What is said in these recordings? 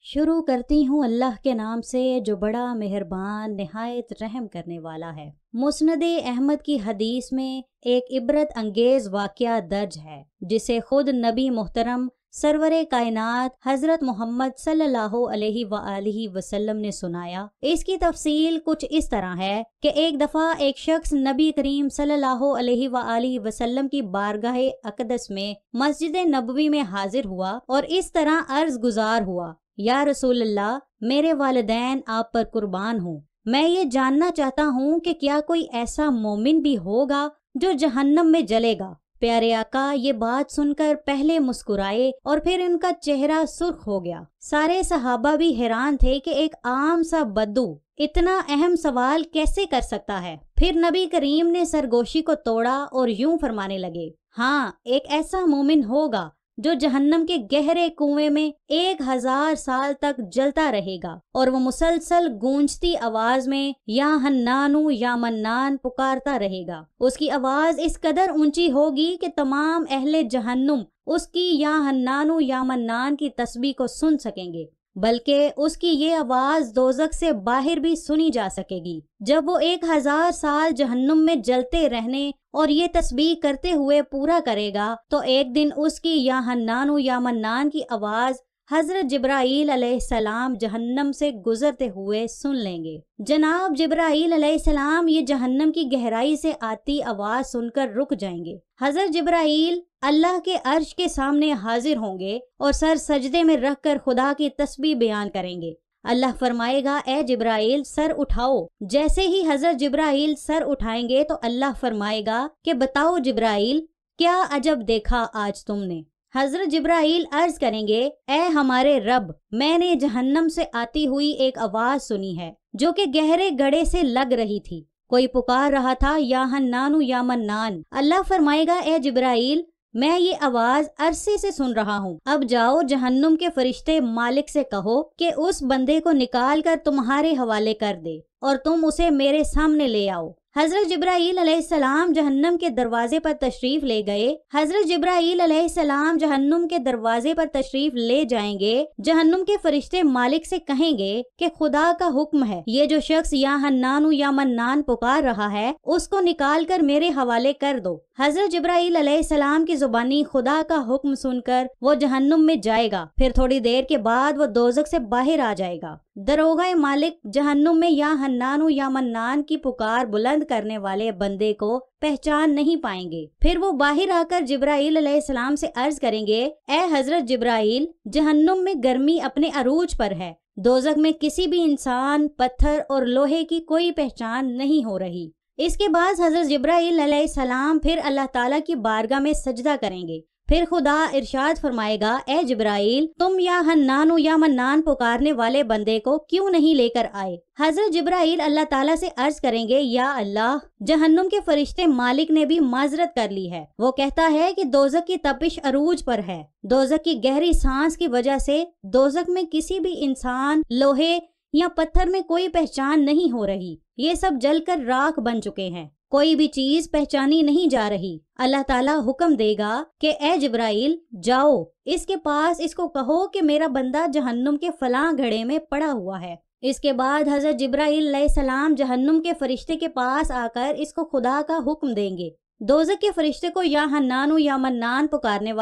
शुरू करती हूँ अल्लाह के नाम से जो बड़ा मेहरबान निहायत रहम करने वाला है। मुस्नदे अहमद की हदीस में एक इबरत अंगेज वाक़या दर्ज है जिसे खुद नबी मुहतरम सरवरे कायनात हज़रत मोहम्मद सल्लल्लाहु अलैहि वसल्लम ने सुनाया। इसकी तफसील कुछ इस तरह है कि एक दफ़ा एक शख्स नबी करीम सल्लल्लाहु अलैहि वसल्लम की बारगाह अक़दस में मस्जिद नबवी में हाजिर हुआ और इस तरह अर्ज़ गुज़ार हुआ, या रसूल अल्लाह, मेरे वालिदैन आप पर कुर्बान हूँ। मैं ये जानना चाहता हूँ कि क्या कोई ऐसा मोमिन भी होगा जो जहन्नम में जलेगा। प्यारे आका ये बात सुनकर पहले मुस्कुराए और फिर उनका चेहरा सुर्ख हो गया। सारे सहाबा भी हैरान थे कि एक आम सा बद्दू इतना अहम सवाल कैसे कर सकता है। फिर नबी करीम ने सरगोशी को तोड़ा और यूं फरमाने लगे, हाँ, एक ऐसा मोमिन होगा जो जहन्नम के गहरे कुएं में 1000 साल तक जलता रहेगा और वो मुसलसल गूंजती आवाज में या हन्नानु या मन्नान पुकारता रहेगा। उसकी आवाज इस कदर ऊंची होगी कि तमाम अहले जहन्नुम उसकी या हन्नानु या मन्नान की तस्बीह को सुन सकेंगे, बल्कि उसकी ये आवाज दोज़ख से बाहर भी सुनी जा सकेगी। जब वो 1000 साल जहन्नुम में जलते रहने और ये तस्बीह करते हुए पूरा करेगा तो एक दिन उसकी या हन्नानु या मन्नान की आवाज हजरत जिब्राईल अलैहिस्सलाम जहन्नम से गुजरते हुए सुन लेंगे। जनाब जिब्राईल अलैहिस्सलाम ये जहन्नम की गहराई से आती आवाज सुनकर रुक जाएंगे। हजरत जिब्राईल अल्लाह के अर्श के सामने हाजिर होंगे और सर सजदे में रखकर खुदा की तस्बीह बयान करेंगे। अल्लाह फरमाएगा, ए जिब्राईल सर उठाओ। जैसे ही हजरत जिब्राईल सर उठाएंगे तो अल्लाह फरमाएगा कि बताओ जिब्राईल, क्या अजब देखा आज तुमने। हजरत जिब्राईल अर्ज करेंगे, ए हमारे रब, मैंने जहन्नम से आती हुई एक आवाज सुनी है जो कि गहरे गड्ढे से लग रही थी। कोई पुकार रहा था, या हन्नानु या मन्नान। अल्लाह फरमाएगा, ए जिब्राईल, मैं ये आवाज अरसे से सुन रहा हूँ। अब जाओ जहन्नुम के फरिश्ते मालिक से कहो कि उस बंदे को निकाल कर तुम्हारे हवाले कर दे और तुम उसे मेरे सामने ले आओ। हजरत जिब्राईल अलैहिस्सलाम जहन्नम के दरवाजे पर तशरीफ ले गए। हजरत जिब्राईल अलैहिस्सलाम जहन्नुम के दरवाजे पर तशरीफ ले जाएंगे। जहन्नुम के फरिश्ते मालिक से कहेंगे कि खुदा का हुक्म है, ये जो शख्स या हन्नानु या मन्नान पुकार रहा है उसको निकाल कर मेरे हवाले कर दो। हजरत जिब्राईल अलैहिस्सलाम की जुबानी खुदा का हुक्म सुनकर वो जहन्नुम में जाएगा। फिर थोड़ी देर के बाद वो दोज़ख से बाहर आ जाएगा। दरोगा मालिक जहन्नुम में या हन्नानु या मन्नान की पुकार बुलंद करने वाले बंदे को पहचान नहीं पाएंगे। फिर वो बाहर आकर जिब्राईल अलैहिस्सलाम से अर्ज करेंगे, ए हजरत जिब्राईल, जहन्नुम में गर्मी अपने अरूज पर है। दोज़ख में किसी भी इंसान, पत्थर और लोहे की कोई पहचान नहीं हो रही। इसके बाद हजरत जिब्राईल अलैहिस्सलाम फिर अल्लाह ताला की बारगाह में सजदा करेंगे। फिर खुदा इरशाद फरमाएगा, ए जिब्राईल, तुम या हन्नानु या मन्नान पुकारने वाले बंदे को क्यों नहीं लेकर आए। हजरत जिब्राईल अल्लाह ताला से अर्ज करेंगे, या अल्लाह, जहन्नुम के फरिश्ते मालिक ने भी माजरत कर ली है। वो कहता है कि दोज़ख की तपिश अरूज पर है। दोज़ख की गहरी सांस की वजह से दोज़ख में किसी भी इंसान, लोहे या पत्थर में कोई पहचान नहीं हो रही। ये सब जलकर राख बन चुके हैं। कोई भी चीज पहचानी नहीं जा रही। अल्लाह ताला हुक्म देगा कि ए जिब्राईल, जाओ इसके पास, इसको कहो कि मेरा बंदा जहन्नुम के फलां घड़े में पड़ा हुआ है। इसके बाद हजरत जिब्राईल अलैहिस्सलाम जहन्नुम के फरिश्ते के पास आकर इसको खुदा का हुक्म देंगे। दोज़ख के फरिश्ते को या हन्नानु या मन्नान पुकारने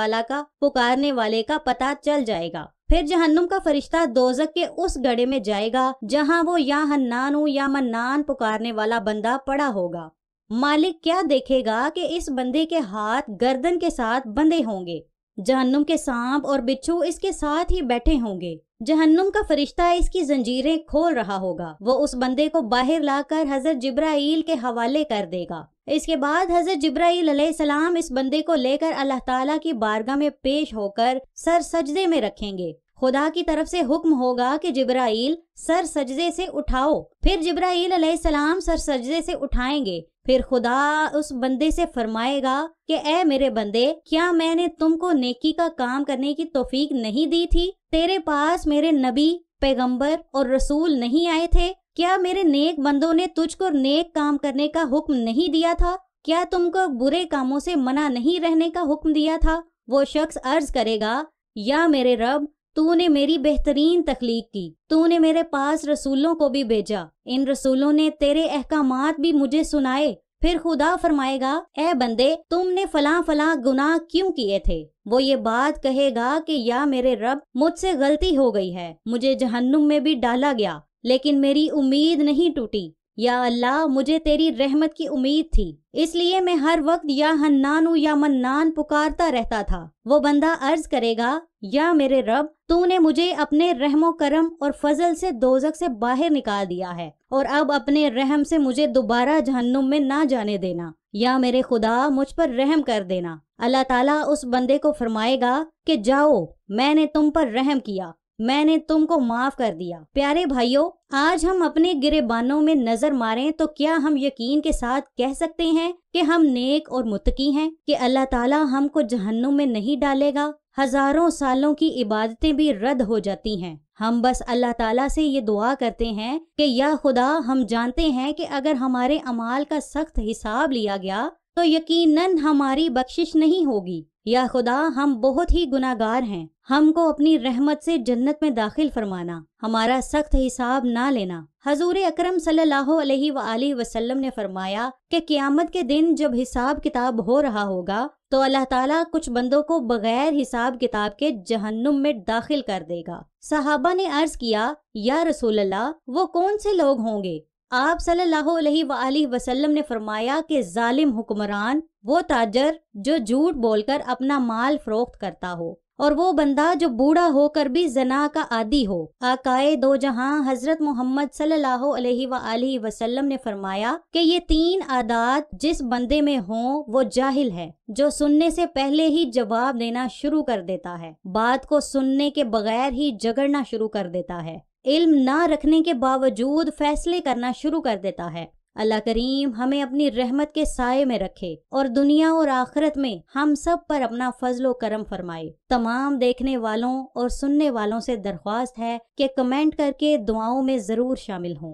वाले का पता चल जाएगा। फिर जहन्नुम का फरिश्ता दोज़ख के उस गड्ढे में जाएगा जहां वो या हन्नानु या मन्नान पुकारने वाला बंदा पड़ा होगा। मालिक क्या देखेगा कि इस बंदे के हाथ गर्दन के साथ बंधे होंगे। जहन्नुम के सांप और बिच्छू इसके साथ ही बैठे होंगे। जहन्नुम का फरिश्ता इसकी जंजीरें खोल रहा होगा। वो उस बंदे को बाहर लाकर हजरत जिब्राईल के हवाले कर देगा। इसके बाद हजरत जिब्राईल अलैहिस्सलाम इस बंदे को लेकर अल्लाह ताला की बारगाह में पेश होकर सर सजदे में रखेंगे। खुदा की तरफ से हुक्म होगा कि जिब्राईल सर सजदे से उठाओ। फिर जिब्राईल अलैहिस्सलाम सर सजदे से उठाएंगे। फिर खुदा उस बंदे से फरमाएगा कि ए मेरे बंदे, क्या मैंने तुमको नेकी का काम करने की तौफीक नहीं दी थी? तेरे पास मेरे नबी, पैगंबर और रसूल नहीं आए थे? क्या मेरे नेक बंदों ने तुझको नेक काम करने का हुक्म नहीं दिया था? क्या तुमको बुरे कामों से मना नहीं रहने का हुक्म दिया था? वो शख्स अर्ज करेगा, या मेरे रब, तूने मेरी बेहतरीन तख्लीक की, तूने मेरे पास रसूलों को भी भेजा, इन रसूलों ने तेरे अहकामात भी मुझे सुनाए। फिर खुदा फरमाएगा, ए बंदे, तुमने फलां फलां गुनाह क्यों किए थे? वो ये बात कहेगा कि या मेरे रब, मुझसे गलती हो गई है, मुझे जहन्नुम में भी डाला गया, लेकिन मेरी उम्मीद नहीं टूटी। या अल्लाह, मुझे तेरी रहमत की उम्मीद थी, इसलिए मैं हर वक्त या हन्नान या मन्नान पुकारता रहता था। वो बंदा अर्ज करेगा, या मेरे रब, तूने मुझे अपने रहमो करम और फजल से दोजख से बाहर निकाल दिया है, और अब अपने रहम से मुझे दोबारा जहन्नुम में ना जाने देना। या मेरे खुदा, मुझ पर रहम कर देना। अल्लाह ताला उस बंदे को फरमाएगा कि जाओ, मैंने तुम पर रहम किया, मैंने तुमको माफ कर दिया। प्यारे भाइयों, आज हम अपने गिरेबानों में नजर मारें तो क्या हम यकीन के साथ कह सकते हैं कि हम नेक और मुत्तकी हैं, कि अल्लाह ताला हमको जहन्नुम में नहीं डालेगा? हजारों सालों की इबादतें भी रद्द हो जाती हैं। हम बस अल्लाह ताला से ये दुआ करते हैं कि या खुदा, हम जानते हैं कि अगर हमारे अमाल का सख्त हिसाब लिया गया तो यकीनन हमारी बख्शिश नहीं होगी। या खुदा, हम बहुत ही गुनाहगार हैं, हमको अपनी रहमत से जन्नत में दाखिल फरमाना, हमारा सख्त हिसाब ना लेना। हजूर अकरम सल्लल्लाहु अलैहि वसल्लम ने फरमाया कि क़यामत के दिन जब हिसाब किताब हो रहा होगा तो अल्लाह ताला कुछ बंदों को बगैर हिसाब किताब के जहन्नुम में दाखिल कर देगा। सहाबा ने अर्ज किया, या रसूल अल्लाह, वो कौन से लोग होंगे? आप सल्लल्लाहु अलैहि वसल्लम ने फरमाया कि जालिम हुक्मरान, वो ताजर जो झूठ बोलकर अपना माल फरोख्त करता हो, और वो बंदा जो बूढ़ा होकर भी जना का आदी हो। आकाए दो जहां हजरत मोहम्मद सल्लल्लाहु अलैहि वसल्लम ने फरमाया कि ये 3 आदात जिस बंदे में हों वो जाहिल है, जो सुनने से पहले ही जवाब देना शुरू कर देता है, बात को सुनने के बगैर ही झगड़ना शुरू कर देता है, इल्म ना रखने के बावजूद फैसले करना शुरू कर देता है। अल्लाह करीम हमें अपनी रहमत के साये में रखे और दुनिया और आखिरत में हम सब पर अपना फजलो करम फरमाए। तमाम देखने वालों और सुनने वालों से दरख्वास्त है कि कमेंट करके दुआओं में जरूर शामिल हों।